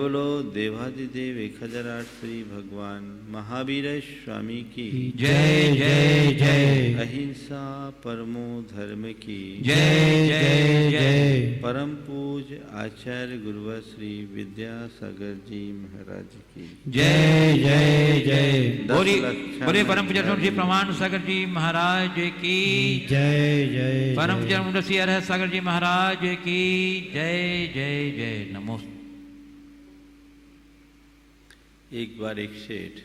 बोलो देवादिदेव 1008 श्री भगवान महावीर स्वामी की जय जय जय। अहिंसा परमो धर्म की जय जय जय। परम पूज आचार्य गुरुवर श्री विद्यासागर जी महाराज की जय जय जय। बोले परम पूज्य श्री प्रमाण सागर जी महाराज की जय जय। परम पूज्य मुंड श्री हरहर सागर जी महाराज की जय जय जय। नमो। एक बार एक सेठ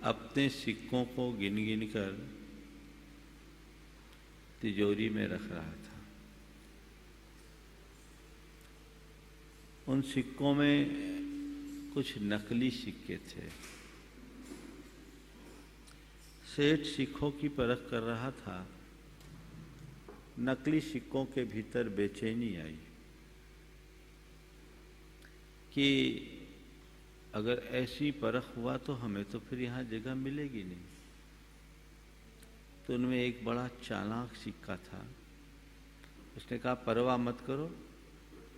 अपने सिक्कों को गिन गिन कर तिजोरी में रख रहा था। उन सिक्कों में कुछ नकली सिक्के थे। सेठ सिक्कों की परख कर रहा था। नकली सिक्कों के भीतर बेचैनी आई कि अगर ऐसी परख हुआ तो हमें तो फिर यहाँ जगह मिलेगी नहीं। तो उनमें एक बड़ा चालाक सिक्का था। उसने कहा परवाह मत करो,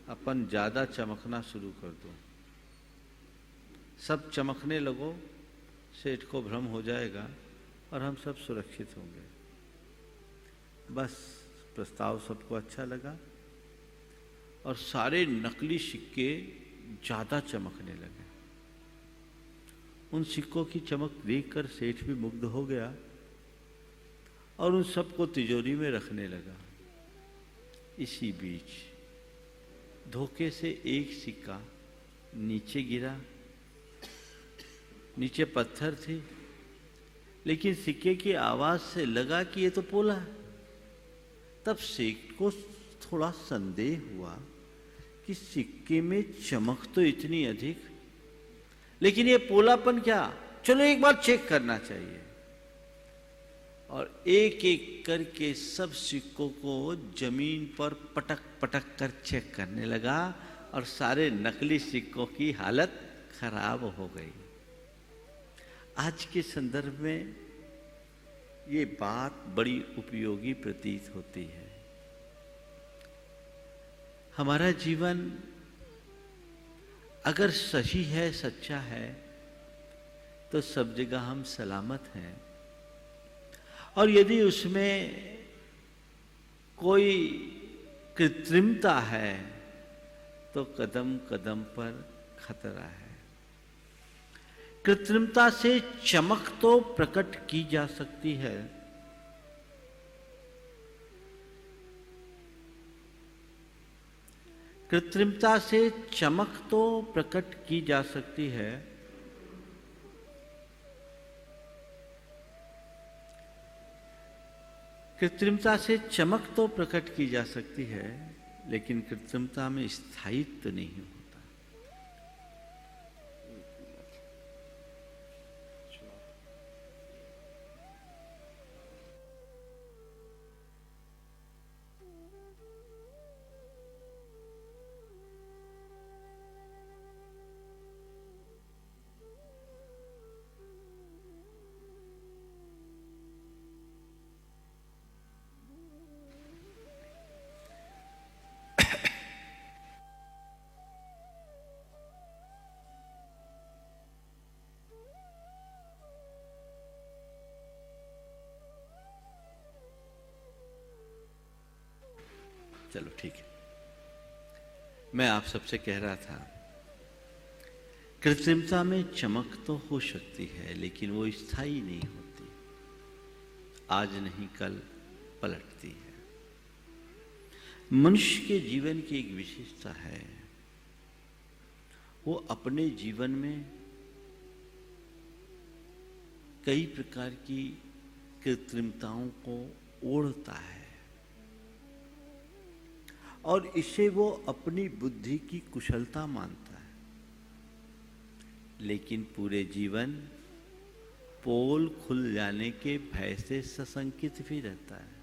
अपन ज़्यादा चमकना शुरू कर दो, सब चमकने लगो, सेठ को भ्रम हो जाएगा और हम सब सुरक्षित होंगे। बस प्रस्ताव सबको अच्छा लगा और सारे नकली सिक्के ज़्यादा चमकने लगे। उन सिक्कों की चमक देखकर सेठ भी मुग्ध हो गया और उन सबको तिजोरी में रखने लगा। इसी बीच धोखे से एक सिक्का नीचे गिरा। नीचे पत्थर थे, लेकिन सिक्के की आवाज से लगा कि ये तो पोला है। तब सेठ को थोड़ा संदेह हुआ कि सिक्के में चमक तो इतनी अधिक, लेकिन ये पोलापन क्या, चलो एक बार चेक करना चाहिए। और एक एक करके सब सिक्कों को जमीन पर पटक पटक कर चेक करने लगा और सारे नकली सिक्कों की हालत खराब हो गई। आज के संदर्भ में ये बात बड़ी उपयोगी प्रतीत होती है। हमारा जीवन अगर सही है, सच्चा है, तो सब जगह हम सलामत हैं। और यदि उसमें कोई कृत्रिमता है तो कदम कदम पर खतरा है। कृत्रिमता से चमक तो प्रकट की जा सकती है, कृत्रिमता से चमक तो प्रकट की जा सकती है, कृत्रिमता से चमक तो प्रकट की जा सकती है, लेकिन कृत्रिमता में स्थायित्व नहीं होता। चलो ठीक है। मैं आप सबसे कह रहा था, कृत्रिमता में चमक तो हो सकती है, लेकिन वो स्थायी नहीं होती। आज नहीं कल पलटती है। मनुष्य के जीवन की एक विशेषता है, वो अपने जीवन में कई प्रकार की कृत्रिमताओं को ओढ़ता है और इसे वो अपनी बुद्धि की कुशलता मानता है, लेकिन पूरे जीवन पोल खुल जाने के भय से सशंकित भी रहता है।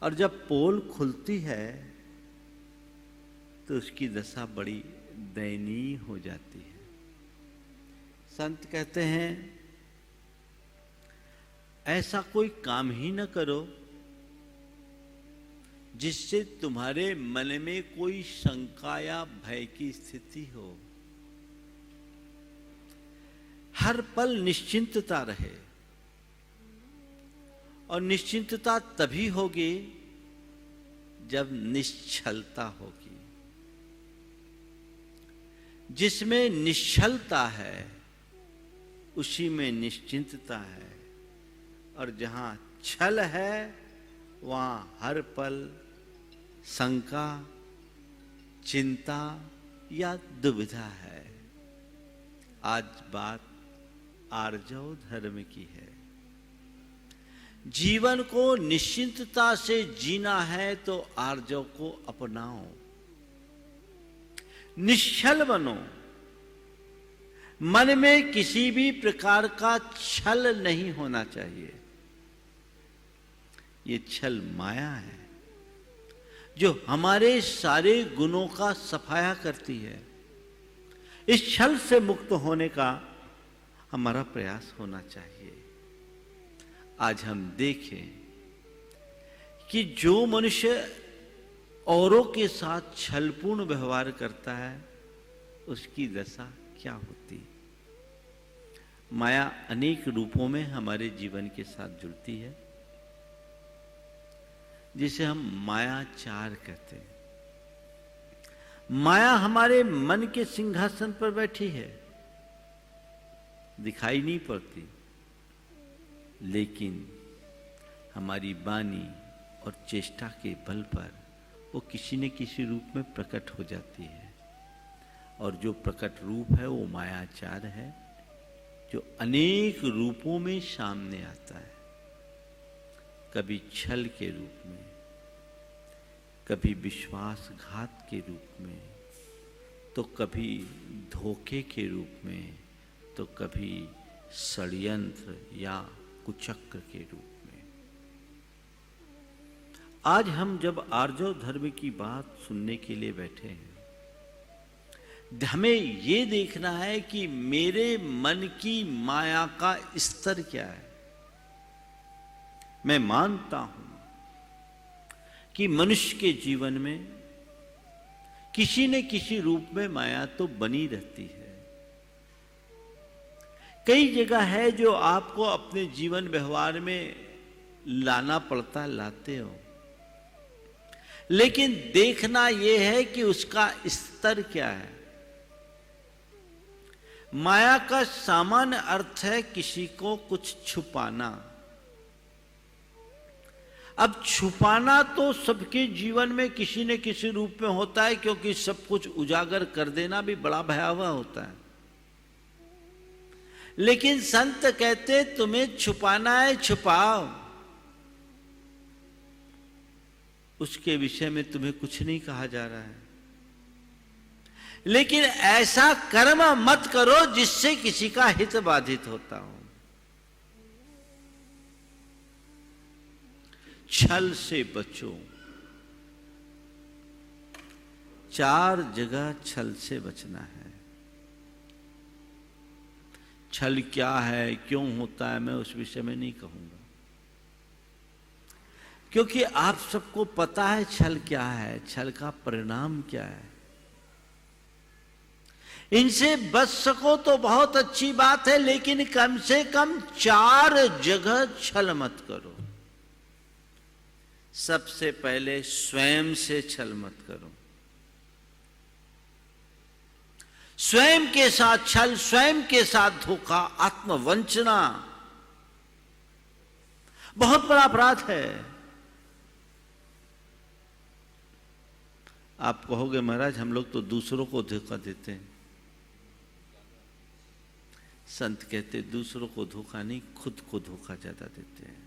और जब पोल खुलती है तो उसकी दशा बड़ी दयनीय हो जाती है। संत कहते हैं, ऐसा कोई काम ही न करो जिससे तुम्हारे मन में कोई शंका या भय की स्थिति हो। हर पल निश्चिंतता रहे, और निश्चिंतता तभी होगी जब निश्चलता होगी। जिसमें निश्चलता है उसी में निश्चिंतता है, और जहां छल है वहां हर पल शंका, चिंता या दुविधा है। आज बात आर्जव धर्म की है। जीवन को निश्चिंतता से जीना है तो आर्जव को अपनाओ, निश्चल बनो। मन में किसी भी प्रकार का छल नहीं होना चाहिए। ये छल माया है जो हमारे सारे गुणों का सफाया करती है। इस छल से मुक्त होने का हमारा प्रयास होना चाहिए। आज हम देखें कि जो मनुष्य औरों के साथ छलपूर्ण व्यवहार करता है उसकी दशा क्या होती। माया अनेक रूपों में हमारे जीवन के साथ जुड़ती है, जिसे हम मायाचार कहते हैं। माया हमारे मन के सिंहासन पर बैठी है, दिखाई नहीं पड़ती, लेकिन हमारी वाणी और चेष्टा के बल पर वो किसी न किसी रूप में प्रकट हो जाती है। और जो प्रकट रूप है वो मायाचार है, जो अनेक रूपों में सामने आता है। कभी छल के रूप में, कभी विश्वासघात के रूप में, तो कभी धोखे के रूप में, तो कभी षड्यंत्र या कुचक्र के रूप में। आज हम जब आर्जव धर्म की बात सुनने के लिए बैठे हैं, हमें ये देखना है कि मेरे मन की माया का स्तर क्या है। मैं मानता हूं कि मनुष्य के जीवन में किसी न किसी रूप में माया तो बनी रहती है। कई जगह है जो आपको अपने जीवन व्यवहार में लाना पड़ता, लाते हो, लेकिन देखना यह है कि उसका स्तर क्या है। माया का सामान्य अर्थ है किसी को कुछ छुपाना। अब छुपाना तो सबके जीवन में किसी न किसी रूप में होता है, क्योंकि सब कुछ उजागर कर देना भी बड़ा भयावह होता है। लेकिन संत कहते तुम्हें छुपाना है छुपाओ, उसके विषय में तुम्हें कुछ नहीं कहा जा रहा है, लेकिन ऐसा कर्म मत करो जिससे किसी का हित बाधित होता हो। छल से बचो। 4 जगह छल से बचना है। छल क्या है, क्यों होता है, मैं उस विषय में नहीं कहूंगा, क्योंकि आप सबको पता है छल क्या है, छल का परिणाम क्या है। इनसे बच सको तो बहुत अच्छी बात है, लेकिन कम से कम 4 जगह छल मत करो। सबसे पहले स्वयं से छल मत करो। स्वयं के साथ छल, स्वयं के साथ धोखा, आत्मवंचना बहुत बड़ा अपराध है। आप कहोगे महाराज हम लोग तो दूसरों को धोखा देते हैं। संत कहते दूसरों को धोखा नहीं, खुद को धोखा ज्यादा देते हैं।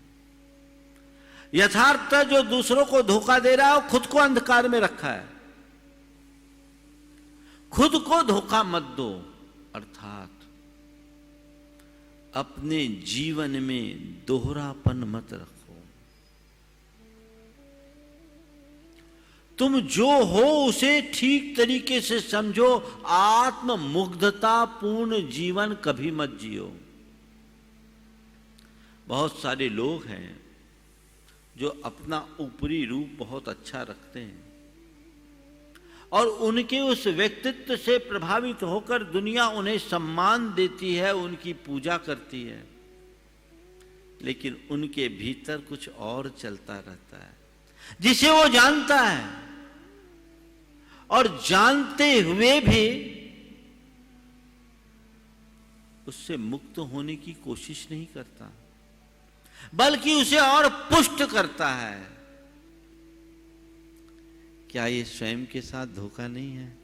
यथार्थ जो दूसरों को धोखा दे रहा है वो खुद को अंधकार में रखा है। खुद को धोखा मत दो, अर्थात अपने जीवन में दोहरापन मत रखो। तुम जो हो उसे ठीक तरीके से समझो। आत्म मुग्धता पूर्ण जीवन कभी मत जियो। बहुत सारे लोग हैं जो अपना ऊपरी रूप बहुत अच्छा रखते हैं और उनके उस व्यक्तित्व से प्रभावित होकर दुनिया उन्हें सम्मान देती है, उनकी पूजा करती है, लेकिन उनके भीतर कुछ और चलता रहता है जिसे वो जानता है और जानते हुए भी उससे मुक्त होने की कोशिश नहीं करता, बल्कि उसे और पुष्ट करता है। क्या ये स्वयं के साथ धोखा नहीं है?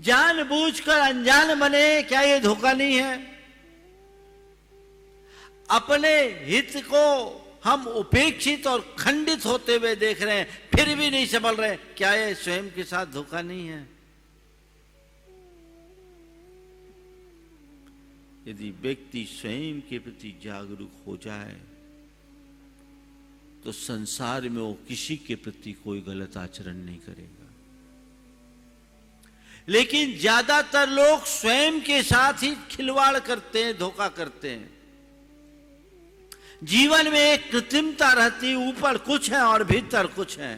जानबूझकर अनजान बने, क्या ये धोखा नहीं है? अपने हित को हम उपेक्षित और खंडित होते हुए देख रहे हैं, फिर भी नहीं संभल रहे, क्या ये स्वयं के साथ धोखा नहीं है? यदि व्यक्ति स्वयं के प्रति जागरूक हो जाए तो संसार में वो किसी के प्रति कोई गलत आचरण नहीं करेगा। लेकिन ज्यादातर लोग स्वयं के साथ ही खिलवाड़ करते हैं, धोखा करते हैं। जीवन में एक कृत्रिमता रहती, ऊपर कुछ है और भीतर कुछ है।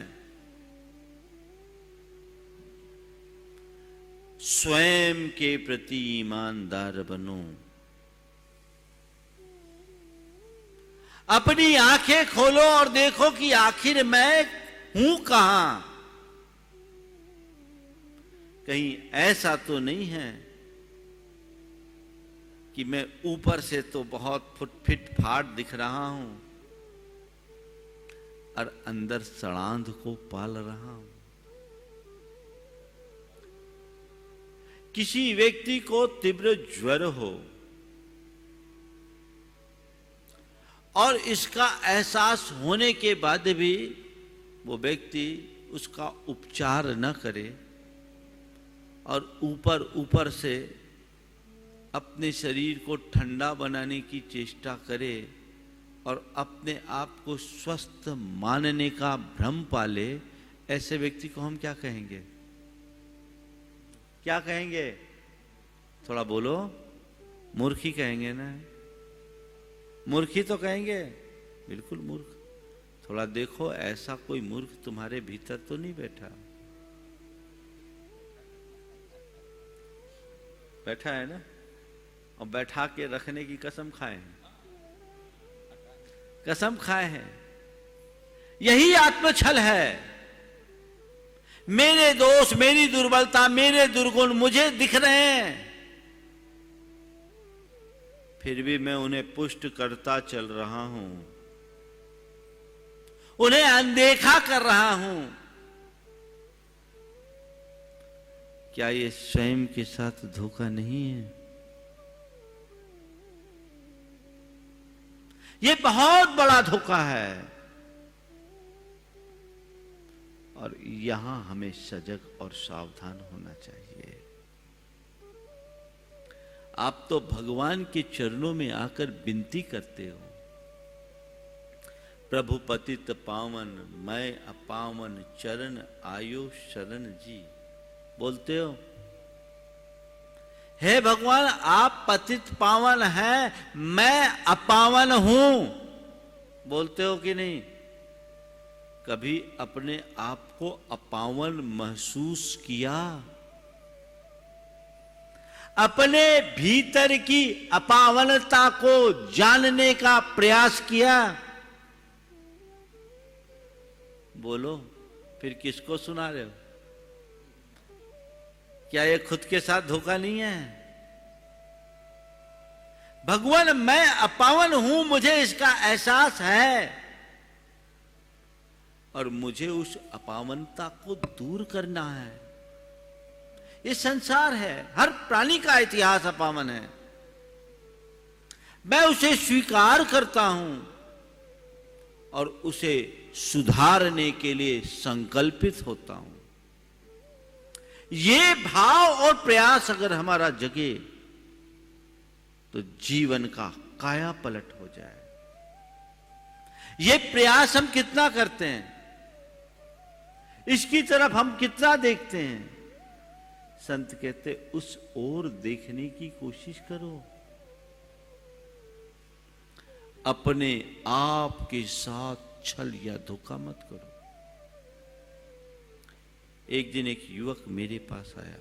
स्वयं के प्रति ईमानदार बनो, अपनी आंखें खोलो और देखो कि आखिर मैं हूं कहां। कहीं ऐसा तो नहीं है कि मैं ऊपर से तो बहुत फिट फाट दिख रहा हूं और अंदर सड़ांध को पाल रहा हूं। किसी व्यक्ति को तीव्र ज्वर हो और इसका एहसास होने के बाद भी वो व्यक्ति उसका उपचार न करे और ऊपर से अपने शरीर को ठंडा बनाने की चेष्टा करे और अपने आप को स्वस्थ मानने का भ्रम पाले, ऐसे व्यक्ति को हम क्या कहेंगे? क्या कहेंगे? थोड़ा बोलो। मूर्ख ही कहेंगे ना? मूर्ख ही तो कहेंगे, बिल्कुल मूर्ख। थोड़ा देखो, ऐसा कोई मूर्ख तुम्हारे भीतर तो नहीं बैठा? बैठा है ना? और बैठा के रखने की कसम खाए हैं, कसम खाए हैं। यही आत्मछल है। मेरे दोष, मेरी दुर्बलता, मेरे दुर्गुण मुझे दिख रहे हैं, फिर भी मैं उन्हें पुष्ट करता चल रहा हूं, उन्हें अनदेखा कर रहा हूं। क्या ये स्वयं के साथ धोखा नहीं है? ये बहुत बड़ा धोखा है और यहां हमें सजग और सावधान होना चाहिए। आप तो भगवान के चरणों में आकर विनती करते हो, प्रभु पतित पावन मैं अपावन चरण आयो शरण जी, बोलते हो। हे भगवान, आप पतित पावन हैं, मैं अपावन हूं, बोलते हो कि नहीं? कभी अपने आप को अपावन महसूस किया? अपने भीतर की अपावनता को जानने का प्रयास किया? बोलो, फिर किसको सुना रहे हो? क्या ये खुद के साथ धोखा नहीं है? भगवान मैं अपावन हूं, मुझे इसका एहसास है और मुझे उस अपावनता को दूर करना है। ये संसार है, हर प्राणी का इतिहास अपावन है। मैं उसे स्वीकार करता हूं और उसे सुधारने के लिए संकल्पित होता हूं। ये भाव और प्रयास अगर हमारा जगे तो जीवन का काया पलट हो जाए। ये प्रयास हम कितना करते हैं, इसकी तरफ हम कितना देखते हैं? संत कहते उस ओर देखने की कोशिश करो। अपने आप के साथ छल या धोखा मत करो। एक दिन एक युवक मेरे पास आया,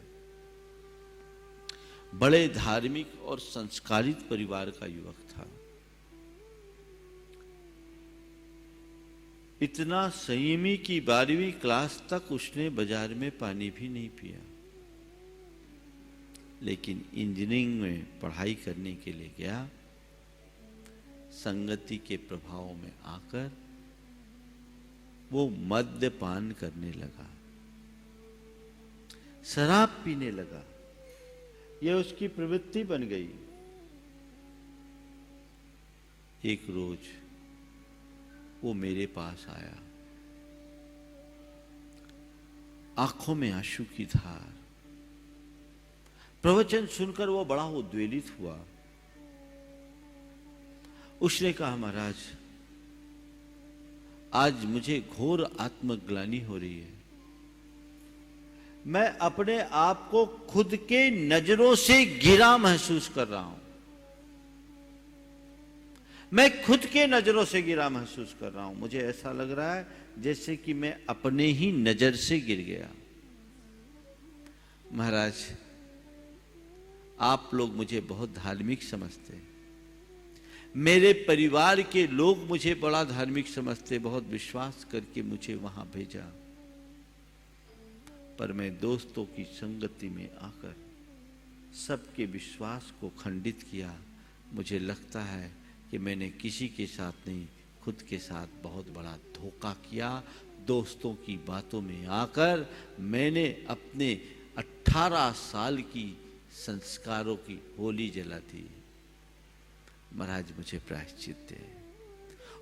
बड़े धार्मिक और संस्कारित परिवार का युवक था। इतना संयमी कि 12वीं क्लास तक उसने बाजार में पानी भी नहीं पिया, लेकिन इंजीनियरिंग में पढ़ाई करने के लिए गया। संगति के प्रभाव में आकर वो मद्यपान करने लगा, शराब पीने लगा। यह उसकी प्रवृत्ति बन गई। एक रोज वो मेरे पास आया, आंखों में आंसू की धार। प्रवचन सुनकर वो बड़ा उद्वेलित हुआ। उसने कहा, महाराज, आज मुझे घोर आत्मग्लानि हो रही है। मैं अपने आप को खुद के नजरों से गिरा महसूस कर रहा हूं। मैं खुद के नजरों से गिरा महसूस कर रहा हूं। मुझे ऐसा लग रहा है जैसे कि मैं अपने ही नजर से गिर गया। महाराज, आप लोग मुझे बहुत धार्मिक समझते हैं, मेरे परिवार के लोग मुझे बड़ा धार्मिक समझते, बहुत विश्वास करके मुझे वहां भेजा, पर मैं दोस्तों की संगति में आकर सबके विश्वास को खंडित किया। मुझे लगता है कि मैंने किसी के साथ नहीं, खुद के साथ बहुत बड़ा धोखा किया। दोस्तों की बातों में आकर मैंने अपने 18 साल की संस्कारों की होली जला दी। महाराज, मुझे प्रायश्चित दे।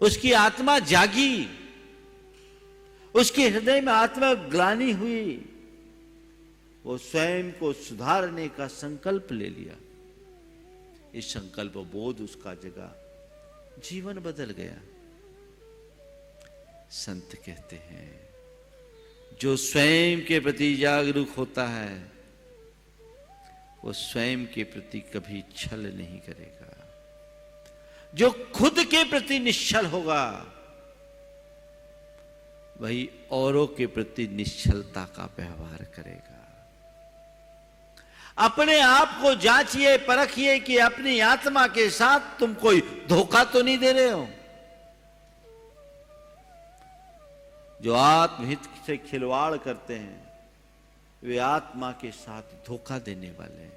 उसकी आत्मा जागी, उसके हृदय में आत्मग्लानि हुई। वो स्वयं को सुधारने का संकल्प ले लिया। इस संकल्प बोध उसका जगा, जीवन बदल गया। संत कहते हैं, जो स्वयं के प्रति जागरूक होता है वो स्वयं के प्रति कभी छल नहीं करेगा। जो खुद के प्रति निश्चल होगा वही औरों के प्रति निश्चलता का व्यवहार करेगा। अपने आप को जांचिए, परखिए कि अपनी आत्मा के साथ तुम कोई धोखा तो नहीं दे रहे हो। जो आत्महित से खिलवाड़ करते हैं वे आत्मा के साथ धोखा देने वाले हैं।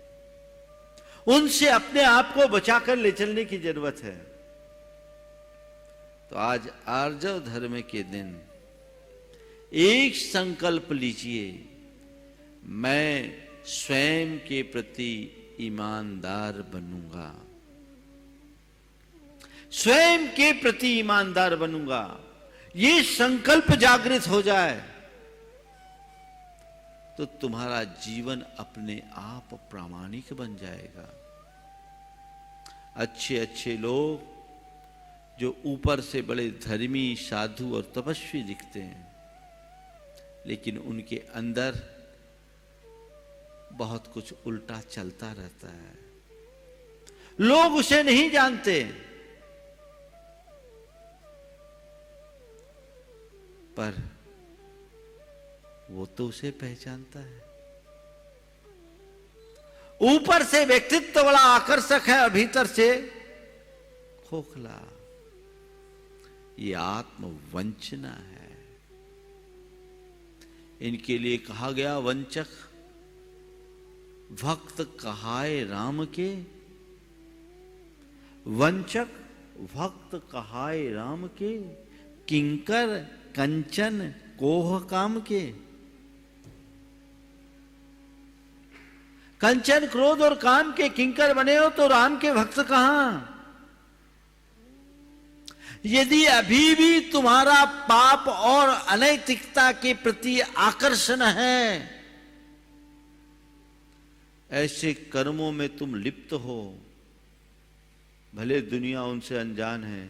उनसे अपने आप को बचाकर ले चलने की जरूरत है। तो आज आर्जव धर्म के दिन एक संकल्प लीजिए, मैं स्वयं के प्रति ईमानदार बनूंगा, स्वयं के प्रति ईमानदार बनूंगा। ये संकल्प जागृत हो जाए तो तुम्हारा जीवन अपने आप प्रामाणिक बन जाएगा। अच्छे अच्छे लोग जो ऊपर से बड़े धर्मी, साधु और तपस्वी दिखते हैं, लेकिन उनके अंदर बहुत कुछ उल्टा चलता रहता है। लोग उसे नहीं जानते, पर वो तो उसे पहचानता है। ऊपर से व्यक्तित्व बड़ा आकर्षक है और भीतर से खोखला। ये आत्मवंचना है। इनके लिए कहा गया, वंचक भक्त कहाए राम के, वंचक भक्त कहाए राम के, किंकर कंचन कोह काम के। कंचन, क्रोध और काम के किंकर बने हो तो राम के भक्त कहां? यदि अभी भी तुम्हारा पाप और अनैतिकता के प्रति आकर्षण है, ऐसे कर्मों में तुम लिप्त हो, भले दुनिया उनसे अनजान है,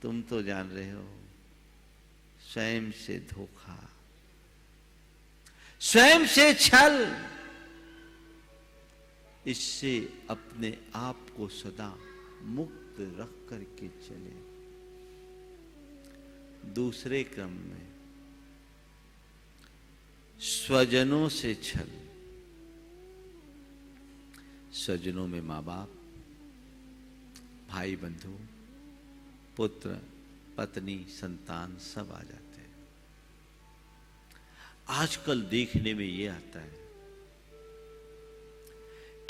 तुम तो जान रहे हो। स्वयं से धोखा, स्वयं से छल, इससे अपने आप को सदा मुक्त रख करके चले। दूसरे क्रम में स्वजनों से छल। स्वजनों में माँ बाप, भाई बंधु, पुत्र, पत्नी, संतान सब आ जाते हैं। आजकल देखने में ये आता है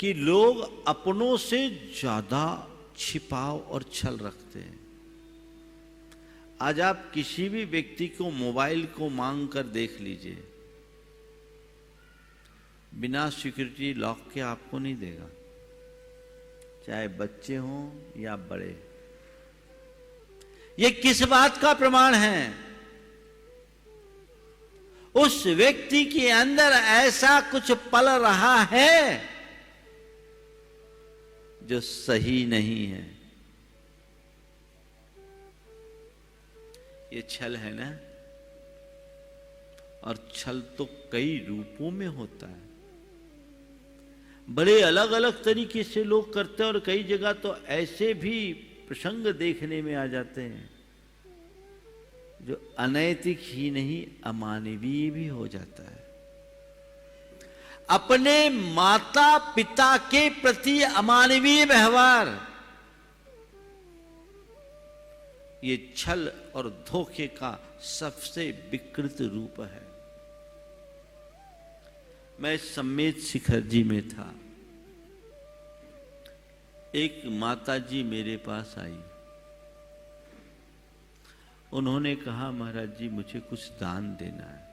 कि लोग अपनों से ज्यादा छिपाव और छल रखते हैं। आज आप किसी भी व्यक्ति को मोबाइल को मांग कर देख लीजिए, बिना सिक्योरिटी लॉक के आपको नहीं देगा, चाहे बच्चे हों या बड़े। ये किस बात का प्रमाण है? उस व्यक्ति के अंदर ऐसा कुछ पल रहा है जो सही नहीं है। ये छल है ना, और छल तो कई रूपों में होता है। बड़े अलग अलग तरीके से लोग करते हैं, और कई जगह तो ऐसे भी प्रसंग देखने में आ जाते हैं जो अनैतिक ही नहीं अमानवीय भी हो जाता है। अपने माता पिता के प्रति अमानवीय व्यवहार, ये छल और धोखे का सबसे विकृत रूप है। मैं सम्मेद शिखर जी में था, एक माता जी मेरे पास आई। उन्होंने कहा, महाराज जी मुझे कुछ दान देना है।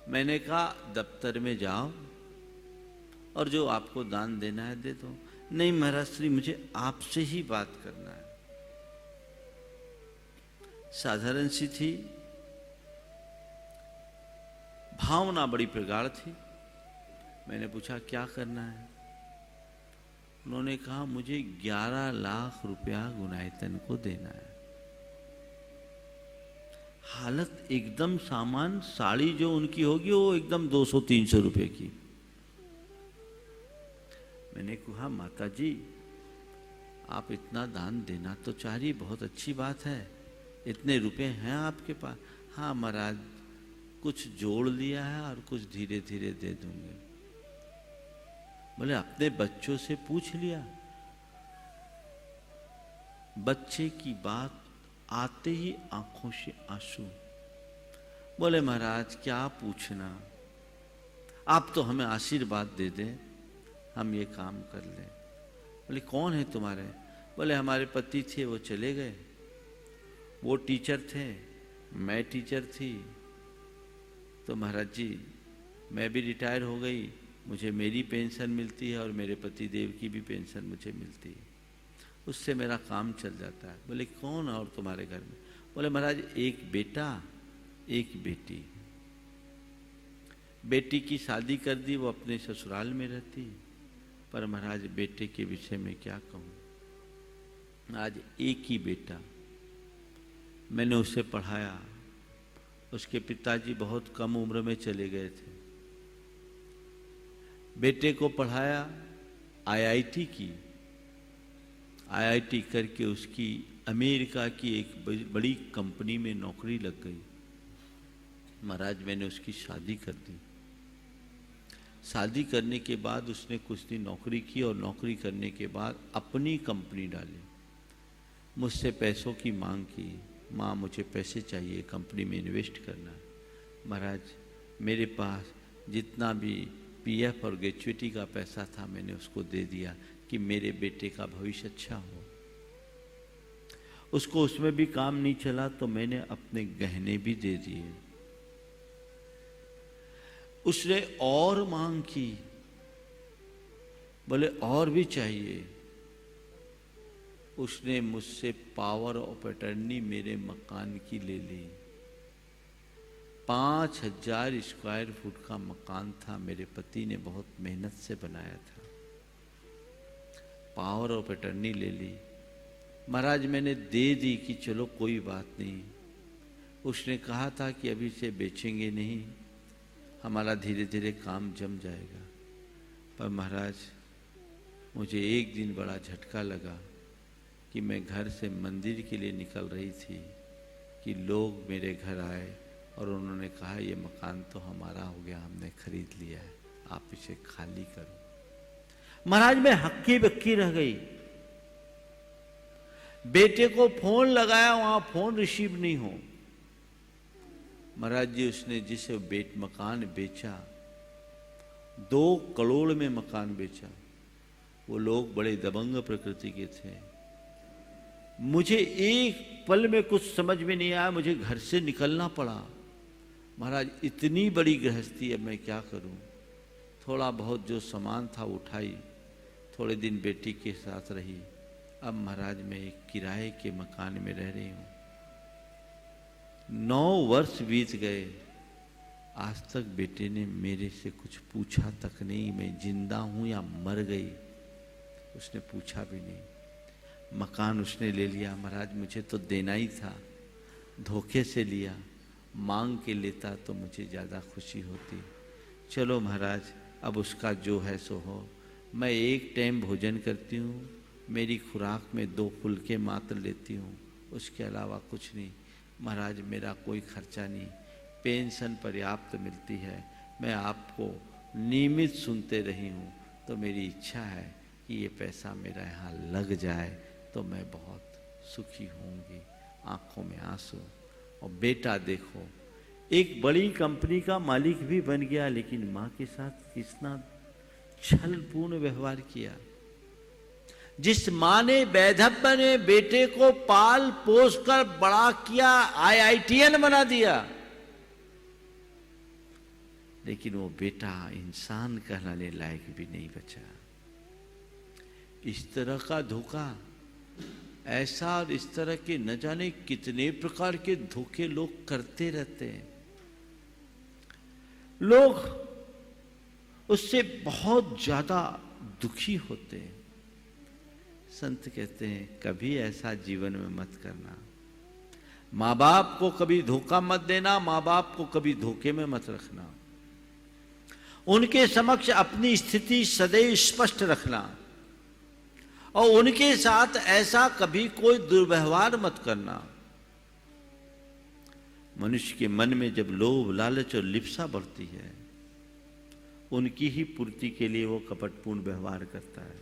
मैंने कहा दफ्तर में जाओ और जो आपको दान देना है दे दो। नहीं महाराज श्री, मुझे आपसे ही बात करना है। साधारण सी थी, भावना बड़ी प्रगाढ़ थी। मैंने पूछा क्या करना है? उन्होंने कहा मुझे 11 लाख रुपया गुनायतन को देना है। हालत एकदम सामान, साड़ी जो उनकी होगी वो एकदम 200-300 रुपए की। मैंने कहा माता जी आप इतना दान देना तो चाह रही, बहुत अच्छी बात है, इतने रुपए हैं आपके पास? हाँ महाराज, कुछ जोड़ लिया है और कुछ धीरे धीरे दे दूंगे। बोले अपने बच्चों से पूछ लिया? बच्चे की बात आते ही आंखों से आंसू। बोले महाराज क्या पूछना, आप तो हमें आशीर्वाद दे दें, हम ये काम कर लें। बोले कौन है तुम्हारे? बोले हमारे पति थे, वो चले गए, वो टीचर थे, मैं टीचर थी, तो महाराज जी मैं भी रिटायर हो गई, मुझे मेरी पेंशन मिलती है और मेरे पति देव की भी पेंशन मुझे मिलती है, उससे मेरा काम चल जाता है। बोले कौन और तुम्हारे घर में? बोले महाराज एक बेटा एक बेटी। बेटी की शादी कर दी, वो अपने ससुराल में रहती, पर महाराज बेटे के विषय में क्या कहूँ। आज एक ही बेटा, मैंने उसे पढ़ाया, उसके पिताजी बहुत कम उम्र में चले गए थे। बेटे को पढ़ाया, आईआईटी की, आईआईटी करके उसकी अमेरिका की एक बड़ी कंपनी में नौकरी लग गई। महाराज मैंने उसकी शादी कर दी। शादी करने के बाद उसने कुछ दिन नौकरी की और नौकरी करने के बाद अपनी कंपनी डाली। मुझसे पैसों की मांग की, माँ मुझे पैसे चाहिए, कंपनी में इन्वेस्ट करना। महाराज मेरे पास जितना भी पीएफ और ग्रेच्युटी का पैसा था मैंने उसको दे दिया कि मेरे बेटे का भविष्य अच्छा हो। उसको उसमें भी काम नहीं चला तो मैंने अपने गहने भी दे दिए। उसने और मांग की, बोले और भी चाहिए। उसने मुझसे पावर ऑफ अटर्नी मेरे मकान की ले ली। 5000 स्क्वायर फुट का मकान था, मेरे पति ने बहुत मेहनत से बनाया था। पावर ऑफ अटर्नी ले ली। महाराज मैंने दे दी कि चलो कोई बात नहीं। उसने कहा था कि अभी से बेचेंगे नहीं, हमारा धीरे धीरे काम जम जाएगा। पर महाराज मुझे एक दिन बड़ा झटका लगा कि मैं घर से मंदिर के लिए निकल रही थी कि लोग मेरे घर आए और उन्होंने कहा ये मकान तो हमारा हो गया, हमने खरीद लिया है, आप इसे खाली करो। महाराज मैं हक्की बक्की रह गई। बेटे को फोन लगाया, वहां फोन रिसीव नहीं हो। महाराज जी उसने जिसे मकान बेचा, 2 करोड़ में मकान बेचा। वो लोग बड़े दबंग प्रकृति के थे। मुझे एक पल में कुछ समझ में नहीं आया, मुझे घर से निकलना पड़ा। महाराज इतनी बड़ी गृहस्थी, अब मैं क्या करूं? थोड़ा बहुत जो सामान था उठाई, थोड़े दिन बेटी के साथ रही। अब महाराज मैं एक किराए के मकान में रह रही हूं। 9 वर्ष बीत गए, आज तक बेटे ने मेरे से कुछ पूछा तक नहीं, मैं जिंदा हूं या मर गई, उसने पूछा भी नहीं। मकान उसने ले लिया। महाराज मुझे तो देना ही था, धोखे से लिया, मांग के लेता तो मुझे ज़्यादा खुशी होती। चलो महाराज अब उसका जो है सो हो। मैं एक टाइम भोजन करती हूँ, मेरी खुराक में 2 फुलके मात्र लेती हूँ, उसके अलावा कुछ नहीं। महाराज मेरा कोई खर्चा नहीं, पेंशन पर्याप्त मिलती है। मैं आपको नियमित सुनते रही हूँ, तो मेरी इच्छा है कि ये पैसा मेरा यहाँ लग जाए तो मैं बहुत सुखी होंगी। आंखों में आंसू। और बेटा देखो एक बड़ी कंपनी का मालिक भी बन गया, लेकिन माँ के साथ कितना छलपूर्ण व्यवहार किया। जिस माँ ने वैधव्य ने बेटे को पाल पोस कर बड़ा किया, IITN बना दिया, लेकिन वो बेटा इंसान कहलाने लायक भी नहीं बचा। इस तरह का धोखा, ऐसा और इस तरह के न जाने कितने प्रकार के धोखे लोग करते रहते हैं। लोग उससे बहुत ज्यादा दुखी होते हैं। संत कहते हैं कभी ऐसा जीवन में मत करना। माँ बाप को कभी धोखा मत देना, माँ बाप को कभी धोखे में मत रखना। उनके समक्ष अपनी स्थिति सदैव स्पष्ट रखना और उनके साथ ऐसा कभी कोई दुर्व्यवहार मत करना। मनुष्य के मन में जब लोभ, लालच और लिप्सा बढ़ती है, उनकी ही पूर्ति के लिए वो कपटपूर्ण व्यवहार करता है।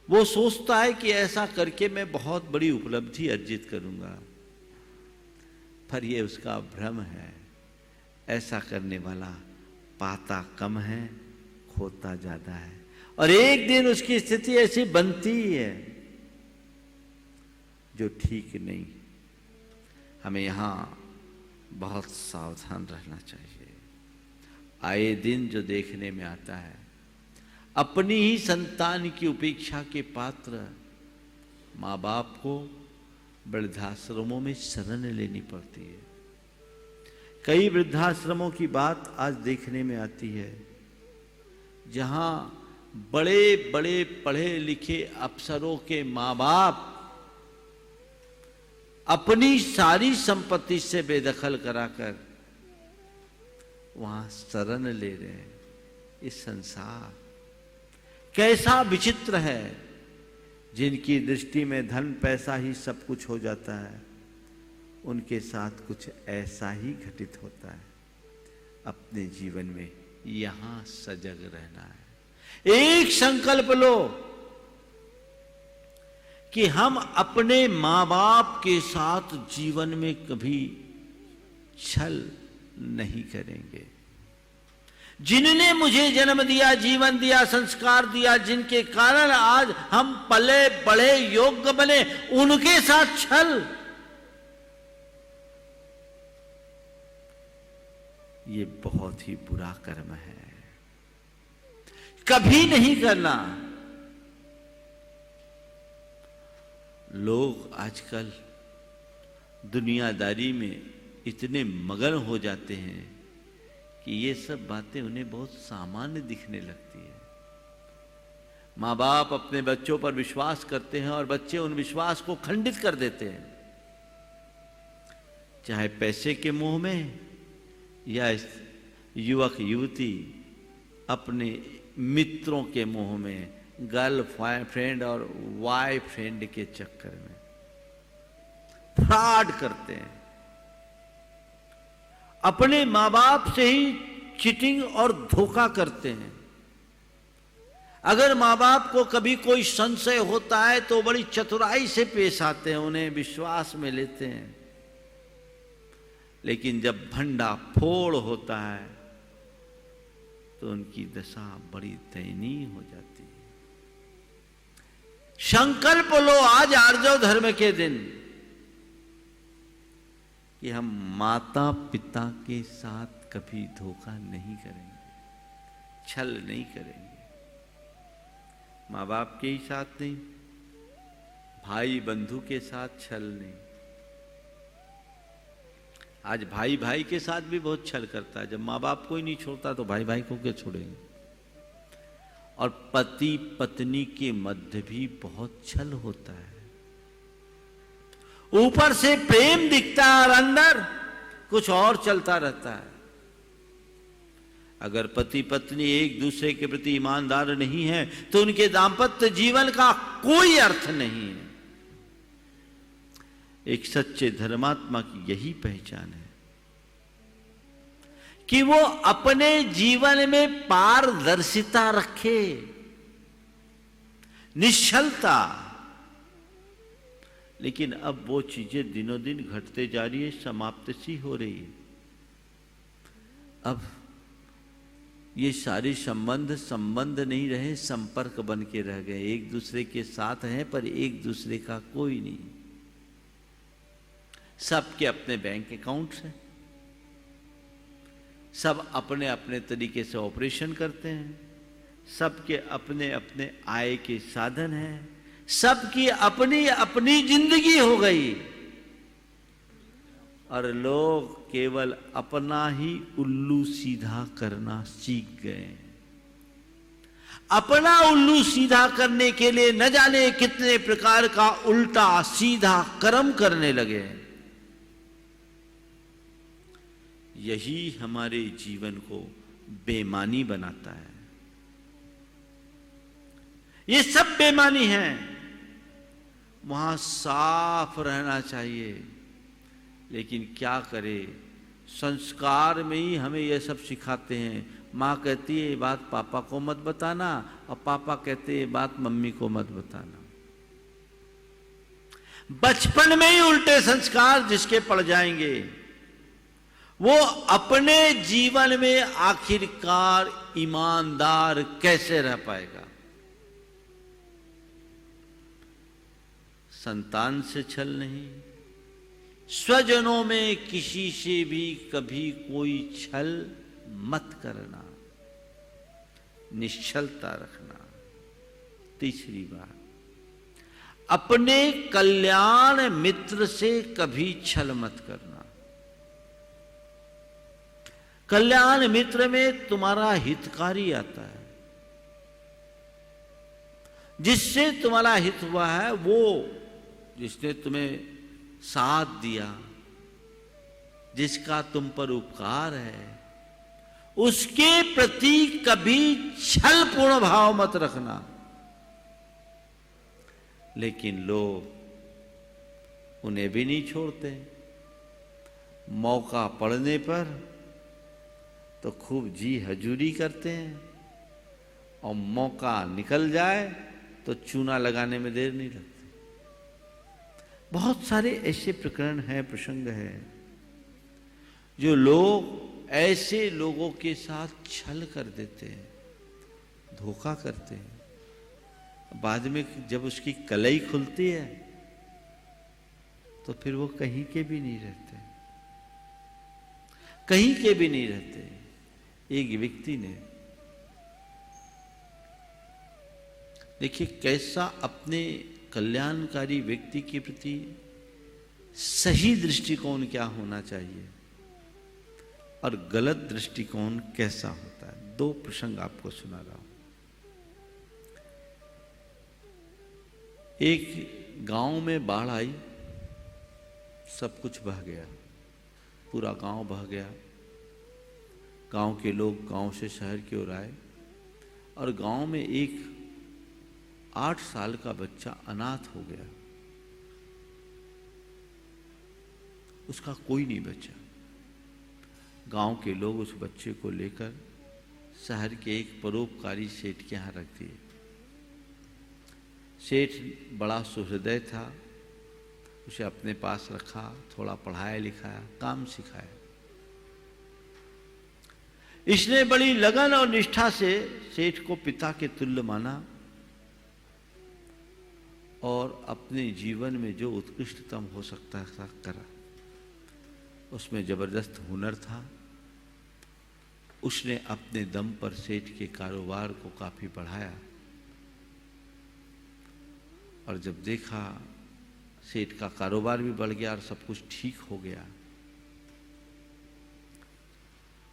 वो सोचता है कि ऐसा करके मैं बहुत बड़ी उपलब्धि अर्जित करूंगा, पर यह उसका भ्रम है। ऐसा करने वाला पाता कम है, खोता ज्यादा है, और एक दिन उसकी स्थिति ऐसी बनती ही है जो ठीक नहीं। हमें यहां बहुत सावधान रहना चाहिए। आए दिन जो देखने में आता है, अपनी ही संतान की उपेक्षा के पात्र माँ बाप को वृद्धाश्रमों में शरण लेनी पड़ती है। कई वृद्धाश्रमों की बात आज देखने में आती है, जहां बड़े बड़े पढ़े लिखे अफसरों के माँ बाप अपनी सारी संपत्ति से बेदखल कराकर वहां शरण ले रहे हैं। इस संसार कैसा विचित्र है। जिनकी दृष्टि में धन पैसा ही सब कुछ हो जाता है, उनके साथ कुछ ऐसा ही घटित होता है। अपने जीवन में यहां सजग रहना है। एक संकल्प लो कि हम अपने मां बाप के साथ जीवन में कभी छल नहीं करेंगे। जिन्होंने मुझे जन्म दिया, जीवन दिया, संस्कार दिया, जिनके कारण आज हम पले बड़े योग्य बने, उनके साथ छल, ये बहुत ही बुरा कर्म है, कभी नहीं करना। लोग आजकल दुनियादारी में इतने मगन हो जाते हैं कि ये सब बातें उन्हें बहुत सामान्य दिखने लगती है। माँ बाप अपने बच्चों पर विश्वास करते हैं और बच्चे उन विश्वास को खंडित कर देते हैं, चाहे पैसे के मोह में या युवक युवती अपने मित्रों के मोह में, गर्लफ्रेंड और बॉयफ्रेंड के चक्कर में फ्रॉड करते हैं। अपने मां बाप से ही चीटिंग और धोखा करते हैं। अगर मां बाप को कभी कोई संशय होता है तो बड़ी चतुराई से पेश आते हैं, उन्हें विश्वास में लेते हैं। लेकिन जब भंडा फोड़ होता है तो उनकी दशा बड़ी दयनीय हो जाती है। संकल्प लो आज आर्जव धर्म के दिन कि हम माता पिता के साथ कभी धोखा नहीं करेंगे, छल नहीं करेंगे। माँ बाप के ही साथ नहीं, भाई बंधु के साथ छल नहीं। आज भाई भाई के साथ भी बहुत छल करता है। जब माँ बाप को ही नहीं छोड़ता तो भाई भाई को क्या छोड़ेंगे। और पति पत्नी के मध्य भी बहुत छल होता है। ऊपर से प्रेम दिखता है और अंदर कुछ और चलता रहता है। अगर पति पत्नी एक दूसरे के प्रति ईमानदार नहीं है तो उनके दाम्पत्य जीवन का कोई अर्थ नहीं है। एक सच्चे धर्मात्मा की यही पहचान है कि वो अपने जीवन में पारदर्शिता रखे, निश्चलता। लेकिन अब वो चीजें दिनों दिन घटते जा रही है, समाप्त सी हो रही है। अब ये सारे संबंध नहीं रहे, संपर्क बन के रह गए। एक दूसरे के साथ हैं पर एक दूसरे का कोई नहीं। सबके अपने बैंक अकाउंट्स हैं, सब अपने अपने तरीके से ऑपरेशन करते हैं, सबके अपने अपने आय के साधन हैं, सबकी अपनी अपनी जिंदगी हो गई और लोग केवल अपना ही उल्लू सीधा करना सीख गए। अपना उल्लू सीधा करने के लिए न जाने कितने प्रकार का उल्टा सीधा कर्म करने लगे। यही हमारे जीवन को बेईमानी बनाता है। ये सब बेईमानी है। वहां साफ रहना चाहिए, लेकिन क्या करे, संस्कार में ही हमें यह सब सिखाते हैं। माँ कहती है ये बात पापा को मत बताना, और पापा कहते हैं ये बात मम्मी को मत बताना। बचपन में ही उल्टे संस्कार जिसके पड़ जाएंगे वो अपने जीवन में आखिरकार ईमानदार कैसे रह पाएगा। संतान से छल नहीं, स्वजनों में किसी से भी कभी कोई छल मत करना, निश्चलता रखना। तीसरी बात, अपने कल्याण मित्र से कभी छल मत करना। कल्याण मित्र में तुम्हारा हितकारी आता है, जिससे तुम्हारा हित हुआ है, वो जिसने तुम्हें साथ दिया, जिसका तुम पर उपकार है, उसके प्रति कभी छलपूर्ण भाव मत रखना। लेकिन लोग उन्हें भी नहीं छोड़ते। मौका पड़ने पर तो खूब जी हजूरी करते हैं, और मौका निकल जाए तो चूना लगाने में देर नहीं लगती। बहुत सारे ऐसे प्रकरण हैं, प्रसंग हैं, जो लोग ऐसे लोगों के साथ छल कर देते हैं, धोखा करते हैं। बाद में जब उसकी कलई खुलती है तो फिर वो कहीं के भी नहीं रहते, कहीं के भी नहीं रहते। एक व्यक्ति ने, देखिए कैसा अपने कल्याणकारी व्यक्ति के प्रति सही दृष्टिकोण क्या होना चाहिए और गलत दृष्टिकोण कैसा होता है। दो प्रसंग आपको सुना रहा हूं। एक गांव में बाढ़ आई, सब कुछ बह गया, पूरा गांव बह गया। गांव के लोग गांव से शहर की ओर आए और गांव में एक 8 साल का बच्चा अनाथ हो गया, उसका कोई नहीं बचा। गांव के लोग उस बच्चे को लेकर शहर के एक परोपकारी सेठ के यहाँ रख दिए। सेठ बड़ा सुहृदय था, उसे अपने पास रखा, थोड़ा पढ़ाया लिखाया, काम सिखाया। इसने बड़ी लगन और निष्ठा से सेठ को पिता के तुल्य माना और अपने जीवन में जो उत्कृष्टतम हो सकता था करा। उसमें जबरदस्त हुनर था। उसने अपने दम पर सेठ के कारोबार को काफी बढ़ाया और जब देखा सेठ का कारोबार भी बढ़ गया और सब कुछ ठीक हो गया,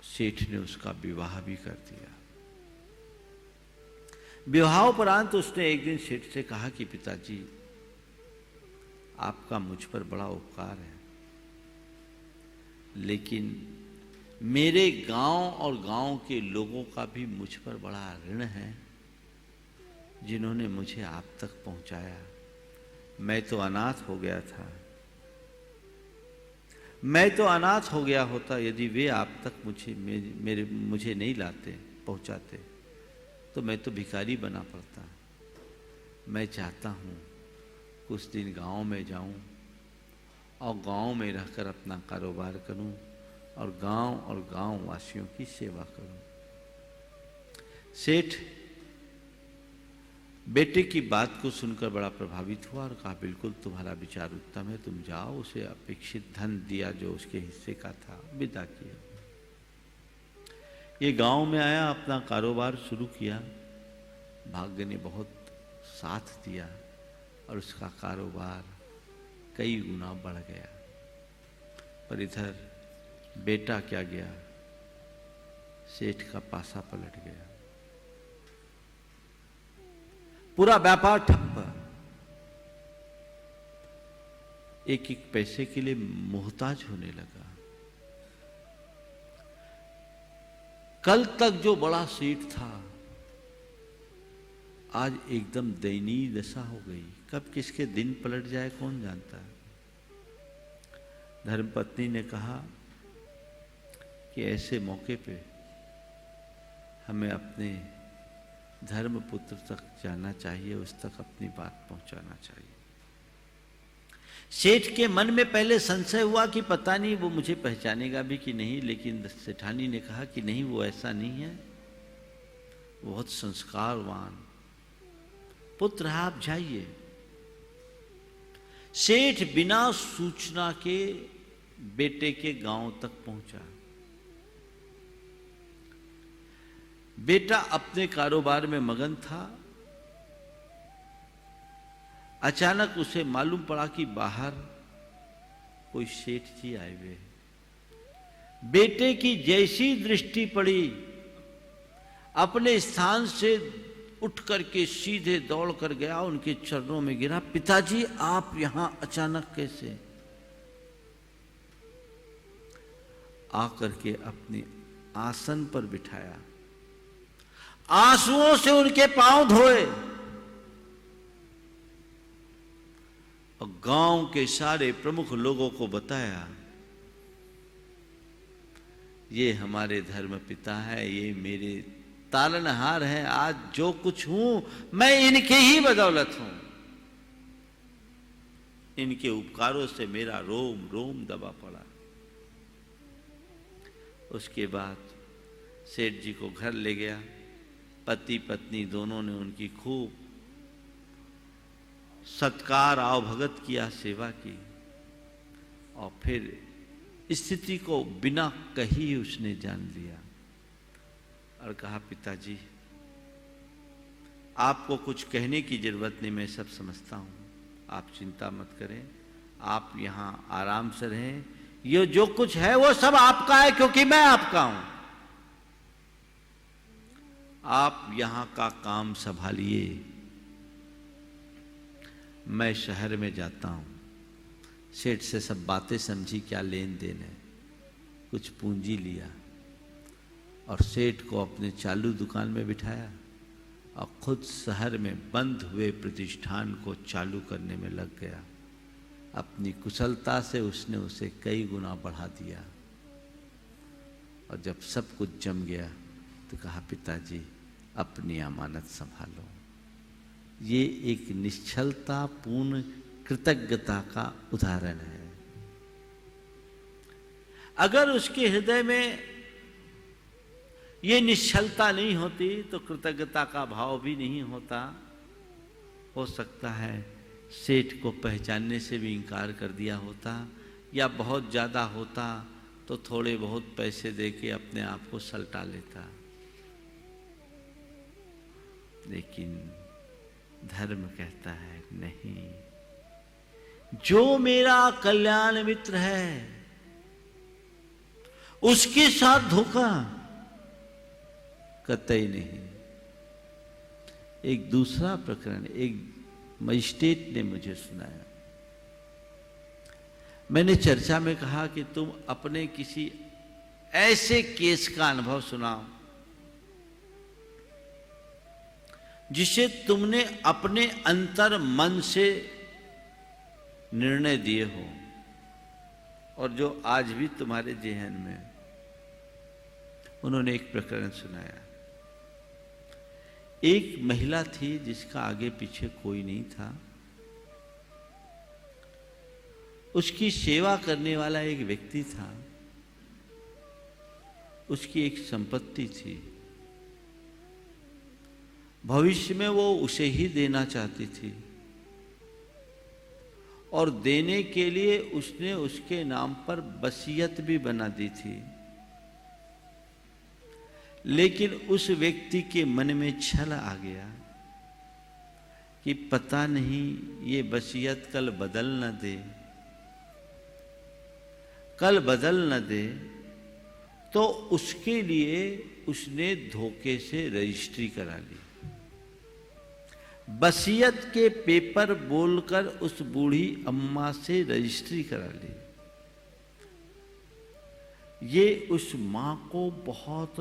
सेठ ने उसका विवाह भी कर दिया। विवाहोपरांत उसने एक दिन सेठ से कहा कि पिताजी, आपका मुझ पर बड़ा उपकार है, लेकिन मेरे गांव और गांव के लोगों का भी मुझ पर बड़ा ऋण है, जिन्होंने मुझे आप तक पहुंचाया। मैं तो अनाथ हो गया था, मैं तो अनाथ हो गया होता यदि वे आप तक मुझे नहीं लाते, पहुंचाते, तो मैं तो भिखारी बना पड़ता। मैं चाहता हूं कुछ दिन गांव में जाऊं और गांव में रहकर अपना कारोबार करूं और गांव वासियों की सेवा करूं। सेठ बेटे की बात को सुनकर बड़ा प्रभावित हुआ और कहा, बिल्कुल तुम्हारा विचार उत्तम है, तुम जाओ। उसे अपेक्षित धन दिया जो उसके हिस्से का था, विदा किया। ये गांव में आया, अपना कारोबार शुरू किया। भाग्य ने बहुत साथ दिया और उसका कारोबार कई गुना बढ़ गया। पर इधर बेटा क्या गया, सेठ का पासा पलट गया, पूरा व्यापार ठप्प। एक एक पैसे के लिए मोहताज होने लगा। कल तक जो बड़ा सेठ था, आज एकदम दयनीय दशा हो गई। कब किसके दिन पलट जाए कौन जानता है। धर्मपत्नी ने कहा कि ऐसे मौके पे हमें अपने धर्मपुत्र तक जाना चाहिए, उस तक अपनी बात पहुंचाना चाहिए। सेठ के मन में पहले संशय हुआ कि पता नहीं वो मुझे पहचानेगा भी कि नहीं, लेकिन सेठानी ने कहा कि नहीं, वो ऐसा नहीं है, वो बहुत संस्कारवान पुत्र है, आप जाइए। सेठ बिना सूचना के बेटे के गांव तक पहुंचा। बेटा अपने कारोबार में मगन था। अचानक उसे मालूम पड़ा कि बाहर कोई सेठ जी आए हुए। बेटे की जैसी दृष्टि पड़ी, अपने स्थान से उठ करके सीधे दौड़ कर गया, उनके चरणों में गिरा। पिताजी, आप यहां अचानक कैसे? आकर के अपने आसन पर बिठाया, आंसुओं से उनके पांव धोए और गांव के सारे प्रमुख लोगों को बताया, ये हमारे धर्म पिता है, ये मेरे तारनहार हैं। आज जो कुछ हूं मैं इनके ही बदौलत हूं। इनके उपकारों से मेरा रोम रोम दबा पड़ा। उसके बाद सेठ जी को घर ले गया। पति पत्नी दोनों ने उनकी खूब सत्कार आवभगत किया, सेवा की और फिर स्थिति को बिना कही उसने जान लिया और कहा, पिताजी, आपको कुछ कहने की जरूरत नहीं, मैं सब समझता हूं, आप चिंता मत करें, आप यहां आराम से रहें। ये जो कुछ है वो सब आपका है, क्योंकि मैं आपका हूं। आप यहां का काम संभालिए, मैं शहर में जाता हूं। सेठ से सब बातें समझी, क्या लेन देन है, कुछ पूंजी लिया और सेठ को अपने चालू दुकान में बिठाया और खुद शहर में बंद हुए प्रतिष्ठान को चालू करने में लग गया। अपनी कुशलता से उसने उसे कई गुना बढ़ा दिया। और जब सब कुछ जम गया तो कहा, पिताजी अपनी अमानत संभालो। ये एक निश्चलता पूर्ण कृतज्ञता का उदाहरण है। अगर उसके हृदय में ये निश्चलता नहीं होती तो कृतज्ञता का भाव भी नहीं होता। हो सकता है सेठ को पहचानने से भी इनकार कर दिया होता, या बहुत ज्यादा होता तो थोड़े बहुत पैसे देके अपने आप को सलटा लेता। लेकिन धर्म कहता है नहीं, जो मेरा कल्याण मित्र है उसके साथ धोखा कतई नहीं। एक दूसरा प्रकरण एक मजिस्ट्रेट ने मुझे सुनाया। मैंने चर्चा में कहा कि तुम अपने किसी ऐसे केस का अनुभव सुनाओ जिसे तुमने अपने अंतर मन से निर्णय दिए हो और जो आज भी तुम्हारे जेहन में। उन्होंने एक प्रकरण सुनाया। एक महिला थी जिसका आगे पीछे कोई नहीं था। उसकी सेवा करने वाला एक व्यक्ति था। उसकी एक संपत्ति थी। भविष्य में वो उसे ही देना चाहती थी और देने के लिए उसने उसके नाम पर वसीयत भी बना दी थी। लेकिन उस व्यक्ति के मन में छल आ गया कि पता नहीं ये वसीयत कल बदल न दे, कल बदल न दे। तो उसके लिए उसने धोखे से रजिस्ट्री करा ली। वसीयत के पेपर बोलकर उस बूढ़ी अम्मा से रजिस्ट्री करा ली। ये उस मां को बहुत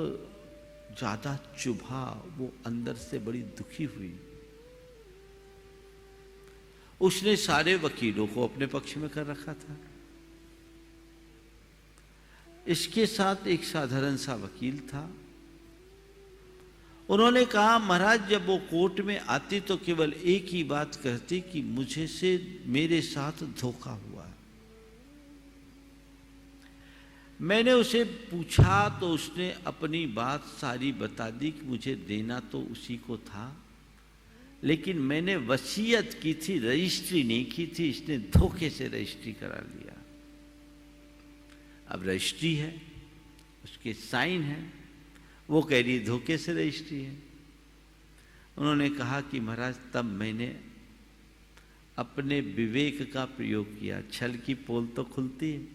ज्यादा चुभा। वो अंदर से बड़ी दुखी हुई। उसने सारे वकीलों को अपने पक्ष में कर रखा था। इसके साथ एक साधारण सा वकील था। उन्होंने कहा, महाराज जब वो कोर्ट में आती तो केवल एक ही बात कहती कि मुझे से मेरे साथ धोखा हुआ। मैंने उसे पूछा तो उसने अपनी बात सारी बता दी कि मुझे देना तो उसी को था, लेकिन मैंने वसीयत की थी, रजिस्ट्री नहीं की थी। इसने धोखे से रजिस्ट्री करा लिया। अब रजिस्ट्री है, उसके साइन है, वो कह रही धोखे से रजिस्ट्री है। उन्होंने कहा कि महाराज तब मैंने अपने विवेक का प्रयोग किया। छल की पोल तो खुलती है।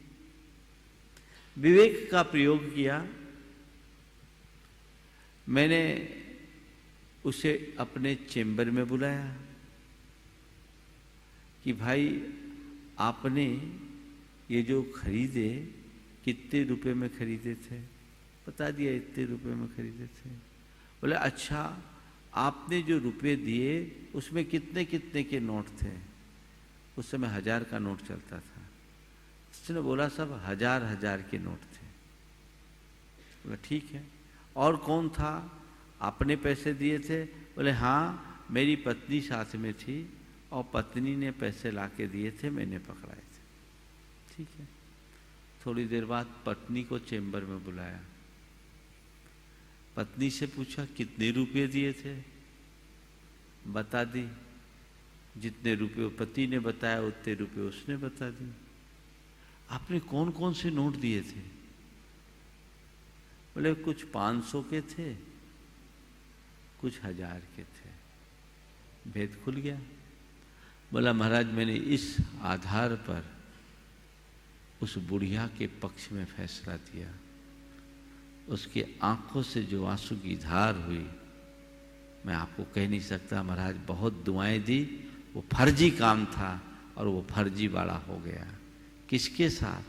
विवेक का प्रयोग किया। मैंने उसे अपने चेंबर में बुलाया कि भाई आपने ये जो खरीदे कितने रुपए में खरीदे थे? बता दिया इतने रुपए में खरीदे थे। बोले अच्छा, आपने जो रुपए दिए उसमें कितने कितने के नोट थे? उस समय 1000 का नोट चलता था। उसने बोला सब 1000 के नोट थे। बोला ठीक है। और कौन था? आपने पैसे दिए थे? बोले हाँ, मेरी पत्नी साथ में थी और पत्नी ने पैसे लाके दिए थे, मैंने पकड़ाए थे। ठीक है। थोड़ी देर बाद पत्नी को चेंबर में बुलाया। पत्नी से पूछा कितने रुपए दिए थे? बता दी। जितने रुपए पति ने बताया उतने रुपए उसने बता दी। आपने कौन कौन से नोट दिए थे? बोले कुछ 500 के थे, कुछ 1000 के थे। भेद खुल गया। बोला महाराज मैंने इस आधार पर उस बुढ़िया के पक्ष में फैसला दिया। उसकी आंखों से जो आंसू की धार हुई मैं आपको कह नहीं सकता। महाराज बहुत दुआएं दी। वो फर्जी काम था और वो फर्जी वाला हो गया। किसके साथ?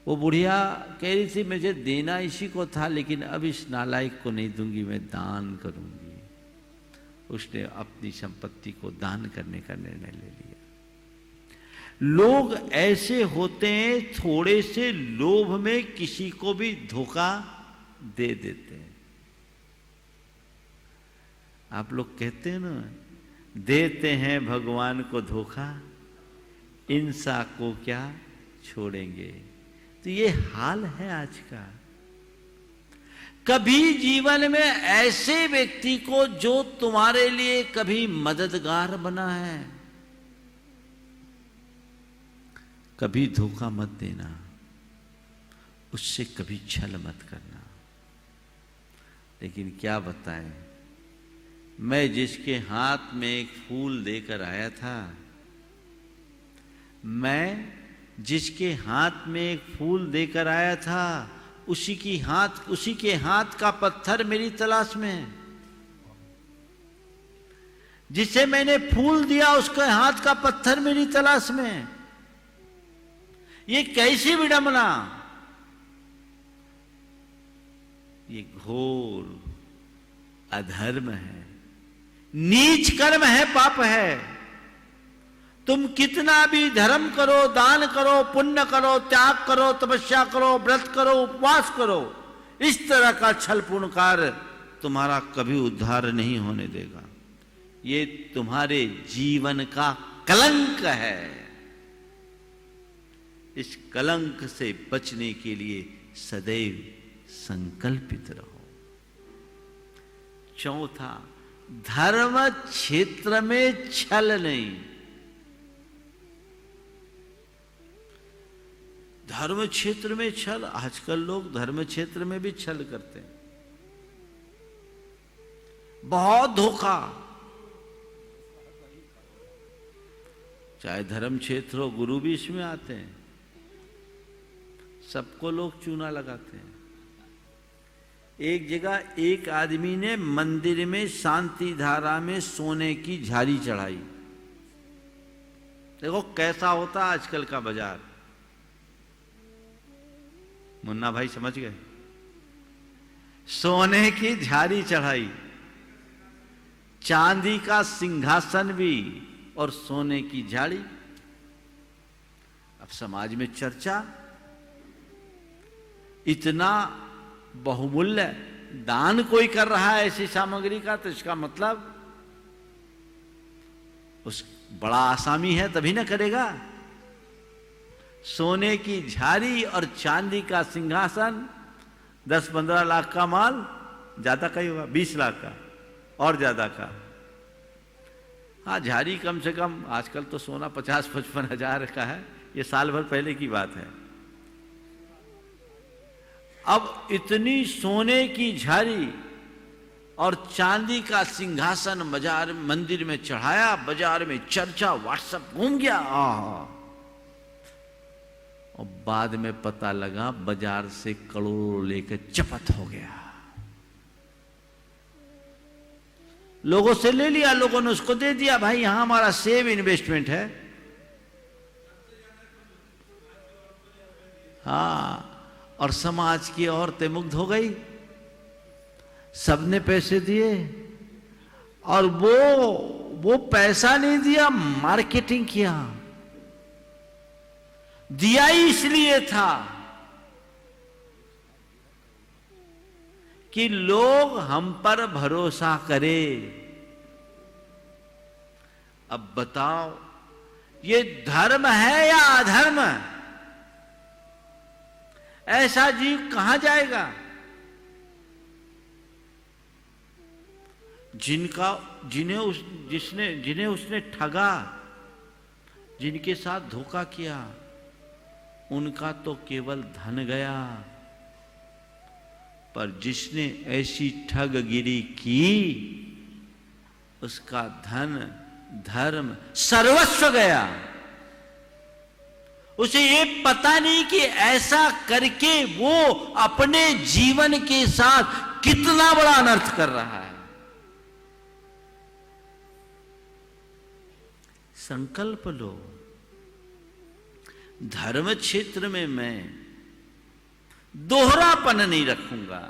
वो बुढ़िया कह रही थी मुझे देना इसी को था, लेकिन अब इस नालायक को नहीं दूंगी, मैं दान करूंगी। उसने अपनी संपत्ति को दान करने का निर्णय ले लिया। लोग ऐसे होते हैं, थोड़े से लोभ में किसी को भी धोखा दे देते हैं। आप लोग कहते हैं ना, देते हैं भगवान को धोखा, इंसा को क्या छोड़ेंगे। तो ये हाल है आज का। कभी जीवन में ऐसे व्यक्ति को जो तुम्हारे लिए कभी मददगार बना है, कभी धोखा मत देना, उससे कभी छल मत करना। लेकिन क्या बताएं, मैं जिसके हाथ में एक फूल देकर आया था, मैं जिसके हाथ में एक फूल देकर आया था, उसी के हाथ का पत्थर मेरी तलाश में है। जिसे मैंने फूल दिया, उसके हाथ का पत्थर मेरी तलाश में है। ये कैसी विडंबना, ये घोर अधर्म है, नीच कर्म है, पाप है। तुम कितना भी धर्म करो, दान करो, पुण्य करो, त्याग करो, तपस्या करो, व्रत करो, उपवास करो, इस तरह का छलपूर्ण कार्य तुम्हारा कभी उद्धार नहीं होने देगा। ये तुम्हारे जीवन का कलंक है। इस कलंक से बचने के लिए सदैव संकल्पित रहो। चौथा, धर्म क्षेत्र में छल नहीं। धर्म क्षेत्र में छल, आजकल लोग धर्म क्षेत्र में भी छल करते हैं, बहुत धोखा। चाहे धर्म क्षेत्र हो, गुरु भी इसमें आते हैं, सबको लोग चूना लगाते हैं। एक जगह एक आदमी ने मंदिर में शांति धारा में सोने की झाड़ी चढ़ाई। देखो कैसा होता आजकल का बाजार। मुन्ना भाई समझ गए? सोने की झाड़ी चढ़ाई, चांदी का सिंहासन भी और सोने की झाड़ी। अब समाज में चर्चा, इतना बहुमूल्य दान कोई कर रहा है ऐसी सामग्री का, तो इसका मतलब उस बड़ा आसामी है, तभी ना करेगा। सोने की झाड़ी और चांदी का सिंहासन, 10-15 लाख का माल, ज्यादा का ही होगा, 20 लाख का और ज्यादा का। हाँ, झाड़ी कम से कम, आजकल तो सोना 50-55 हजार का है, ये साल भर पहले की बात है। अब इतनी सोने की झाड़ी और चांदी का सिंहासन बाजार मंदिर में चढ़ाया, बाजार में चर्चा, व्हाट्सएप घूम गया। और बाद में पता लगा बाजार से करोड़ों लेकर जब्त हो गया। लोगों से ले लिया, लोगों ने उसको दे दिया, भाई यहां हमारा सेव इन्वेस्टमेंट है। हाँ, और समाज की औरतें मुग्ध हो गई, सबने पैसे दिए, और वो पैसा नहीं दिया, मार्केटिंग किया। दिया ही इसलिए था कि लोग हम पर भरोसा करें। अब बताओ, ये धर्म है या अधर्म? ऐसा जीव कहां जाएगा जिन्हें उसने ठगा, जिनके साथ धोखा किया, उनका तो केवल धन गया, पर जिसने ऐसी ठगगिरी की, उसका धन, धर्म, सर्वस्व गया। उसे ये पता नहीं कि ऐसा करके वो अपने जीवन के साथ कितना बड़ा अनर्थ कर रहा है। संकल्प लो, धर्म क्षेत्र में मैं दोहरापन नहीं रखूंगा,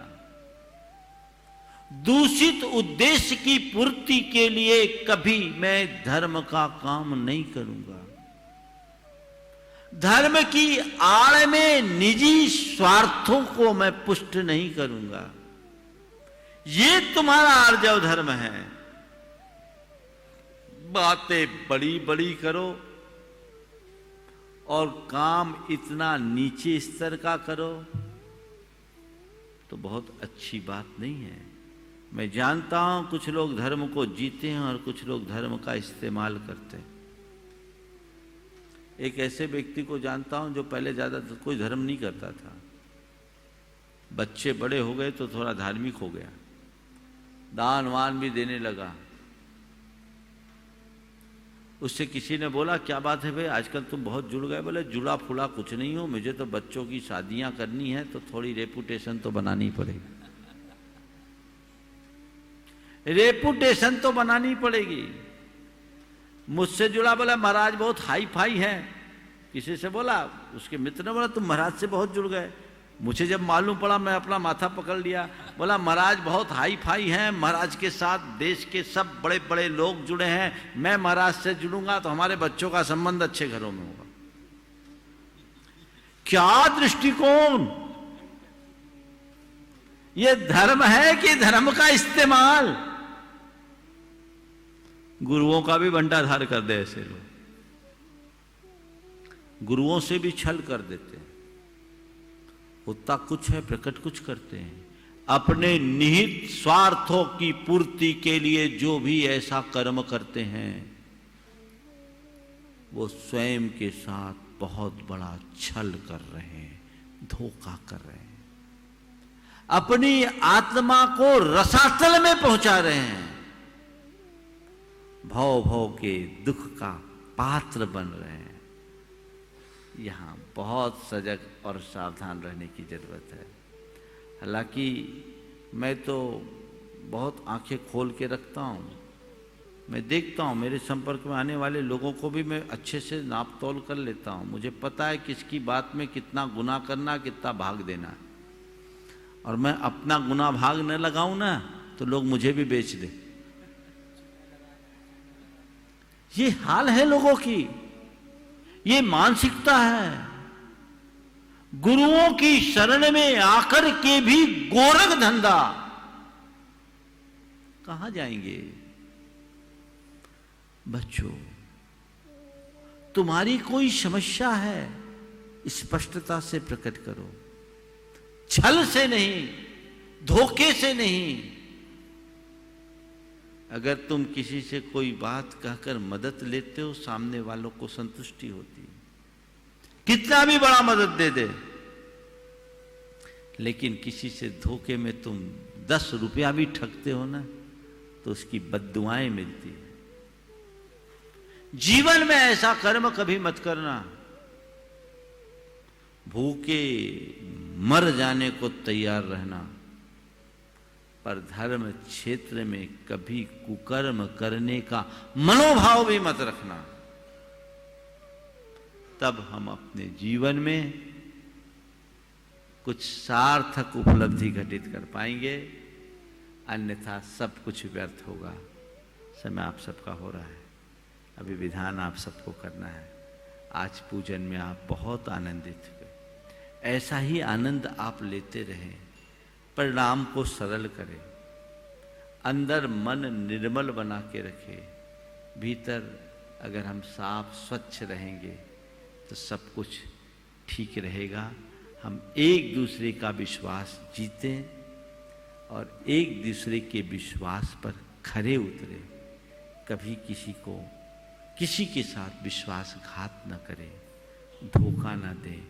दूषित उद्देश्य की पूर्ति के लिए कभी मैं धर्म का काम नहीं करूंगा। धर्म की आड़ में निजी स्वार्थों को मैं पुष्ट नहीं करूंगा। ये तुम्हारा आर्जव धर्म है। बातें बड़ी बड़ी करो और काम इतना नीचे स्तर का करो तो बहुत अच्छी बात नहीं है। मैं जानता हूं कुछ लोग धर्म को जीते हैं और कुछ लोग धर्म का इस्तेमाल करते हैं। एक ऐसे व्यक्ति को जानता हूं जो पहले ज्यादा कोई धर्म नहीं करता था, बच्चे बड़े हो गए तो थोड़ा धार्मिक हो गया, दान वान भी देने लगा। उससे किसी ने बोला क्या बात है भाई, आजकल तुम बहुत जुड़ गए। बोले जुड़ा फुला कुछ नहीं हो, मुझे तो बच्चों की शादियां करनी है तो थोड़ी रेपुटेशन तो बनानी पड़ेगी। रेपुटेशन तो बनानी पड़ेगी। मुझसे जुड़ा, बोला महाराज बहुत हाई फाई है। किसी से बोला, उसके मित्र ने बोला तुम महाराज से बहुत जुड़ गए। मुझे जब मालूम पड़ा मैं अपना माथा पकड़ लिया। बोला महाराज बहुत हाई फाई हैं, महाराज के साथ देश के सब बड़े बड़े लोग जुड़े हैं, मैं महाराज से जुड़ूंगा तो हमारे बच्चों का संबंध अच्छे घरों में होगा। क्या दृष्टिकोण! ये धर्म है कि धर्म का इस्तेमाल? गुरुओं का भी भंडाधार कर दे ऐसे लोग, गुरुओं से भी छल कर देते हैं। होता कुछ है, प्रकट कुछ करते हैं। अपने निहित स्वार्थों की पूर्ति के लिए जो भी ऐसा कर्म करते हैं वो स्वयं के साथ बहुत बड़ा छल कर रहे हैं, धोखा कर रहे हैं, अपनी आत्मा को रसातल में पहुंचा रहे हैं, भव भव के दुख का पात्र बन रहे हैं। यहां बहुत सजग और सावधान रहने की जरूरत है। हालांकि मैं तो बहुत आंखें खोल के रखता हूं, मैं देखता हूं, मेरे संपर्क में आने वाले लोगों को भी मैं अच्छे से नाप तोल कर लेता हूं। मुझे पता है किसकी बात में कितना गुनाह करना, कितना भाग देना, और मैं अपना गुनाह भाग न लगाऊं ना तो लोग मुझे भी बेच दे। ये हाल है लोगों की, ये मानसिकता है। गुरुओं की शरण में आकर के भी गोरख धंधा, कहां जाएंगे? बच्चों, तुम्हारी कोई समस्या है, स्पष्टता से प्रकट करो, छल से नहीं, धोखे से नहीं। अगर तुम किसी से कोई बात कहकर मदद लेते हो, सामने वालों को संतुष्टि होती है, कितना भी बड़ा मदद दे दे, लेकिन किसी से धोखे में तुम 10 रुपया भी ठगते हो ना तो उसकी बद्दुआएं मिलती है। जीवन में ऐसा कर्म कभी मत करना। भूखे मर जाने को तैयार रहना, पर धर्म क्षेत्र में कभी कुकर्म करने का मनोभाव भी मत रखना। तब हम अपने जीवन में कुछ सार्थक उपलब्धि घटित कर पाएंगे, अन्यथा सब कुछ व्यर्थ होगा। समय आप सबका हो रहा है, अभी विधान आप सबको करना है। आज पूजन में आप बहुत आनंदित हुए, ऐसा ही आनंद आप लेते रहें। परिणाम को सरल करें, अंदर मन निर्मल बना के रखें। भीतर अगर हम साफ स्वच्छ रहेंगे तो सब कुछ ठीक रहेगा। हम एक दूसरे का विश्वास जीतें और एक दूसरे के विश्वास पर खरे उतरे। कभी किसी के साथ विश्वासघात न करें, धोखा न दें,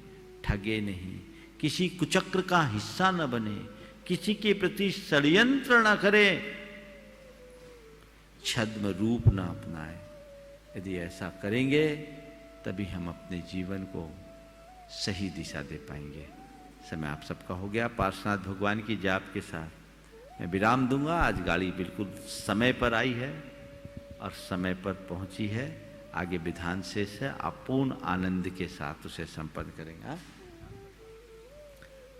ठगे नहीं, किसी कुचक्र का हिस्सा न बने, किसी के प्रति षड्यंत्र न करें, छद्म रूप न अपनाएं। यदि ऐसा करेंगे तभी हम अपने जीवन को सही दिशा दे पाएंगे। समय आप सबका हो गया। पार्श्वनाथ भगवान की जाप के साथ मैं विराम दूंगा। आज गाड़ी बिल्कुल समय पर आई है और समय पर पहुंची है। आगे विधान शेष है, आप पूर्ण आनंद के साथ उसे संपन्न करेंगे।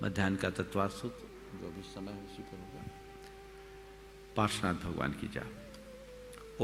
मध्याह्न का तत्वार्थ सूत्र जो भी समय उसी पर होगा। पार्श्वनाथ भगवान की जाप।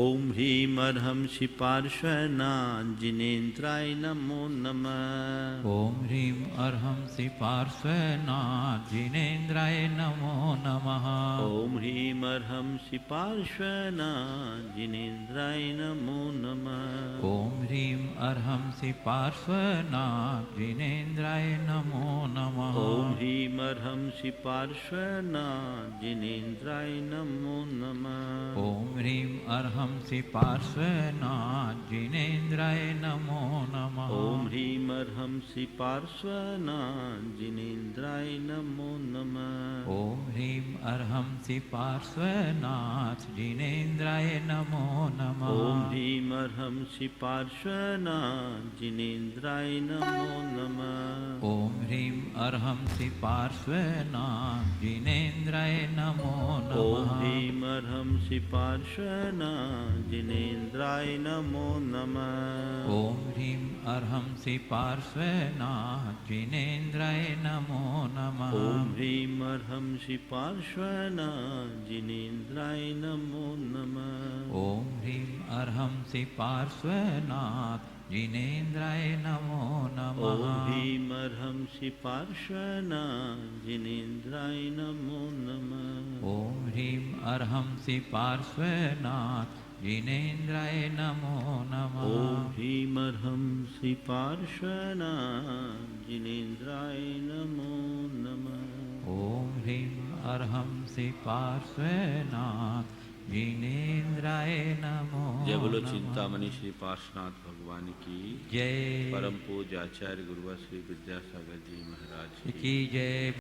ओम ह्रीम अर्हम श्री पार्श्वनाथ जिनेन्द्राय नमो नमः। ओम ह्रीं अर्हं श्री पार्श्वनाथ जिनेन्द्राय नमो नमः। ओम ह्रीम अर्हम श्री पार्श्वनाथ जिनेन्द्राय नमो नमः। ओम ह्रीं अर्हं श्री पार्श्वनाथ जिनेन्द्राय नमो नमः। ओम ह्रीम अर्हम श्री पार्श्वनाथ जिनेन्द्राय नमो नमः। ओम ह्रीं अर्हं श्री पार्श्वनाथ जिनेन्द्राय नमो नमः। ओम ह्रीम अर्हम श्री पार्श्वनाथ जिनेन्द्राय नमो नमः। ओम ह्रीं अर्हं श्री पार्श्वनाथ जिनेन्द्राय नमो नमः। ओम ह्रीम अर्हम श्री पार्श्वनाथ जिनेन्द्राय नमो नमः। ओम ह्रीं अर्हं श्री पार्श्वनाथ जिनेन्द्राय नमो नमः। ओम ह्रीम अर्हम श्री पार्श्वनाथ जिनेन्द्राय नमो नमः। ओम ह्रीं अर्हं श्री पार्श्वनाथ जिनेन्द्राय नमो नमः। ओम ह्रीम अर्हम श्री पार्श्वनाथ जिनेन्द्राय नमो नमः। ओम ह्रीं अर्हं श्री पार्श्वनाथ जिनेन्द्राय नमो नमः। ओम ह्रीम अर्हम श्री पार्श्वनाथ जिनेन्द्राय नमो नमः। ओम ह्रीं अर्हं श्री पार्श्वनाथ जिनेन्द्राय नमो नमः। ओम ह्रीम अर्हम श्री पार्श्वनाथ जिनेन्द्राय नमो नमः। ओम ह्रीं अर्हं श्री पार्श्वनाथ जिनेन्द्राय नमो जय बोलो नमः। चिंतामणि श्री पार्श्वनाथ भगवान की जय परम पूज्य आचार्य गुरुवर श्री विद्यासागर जी महाराज की जय।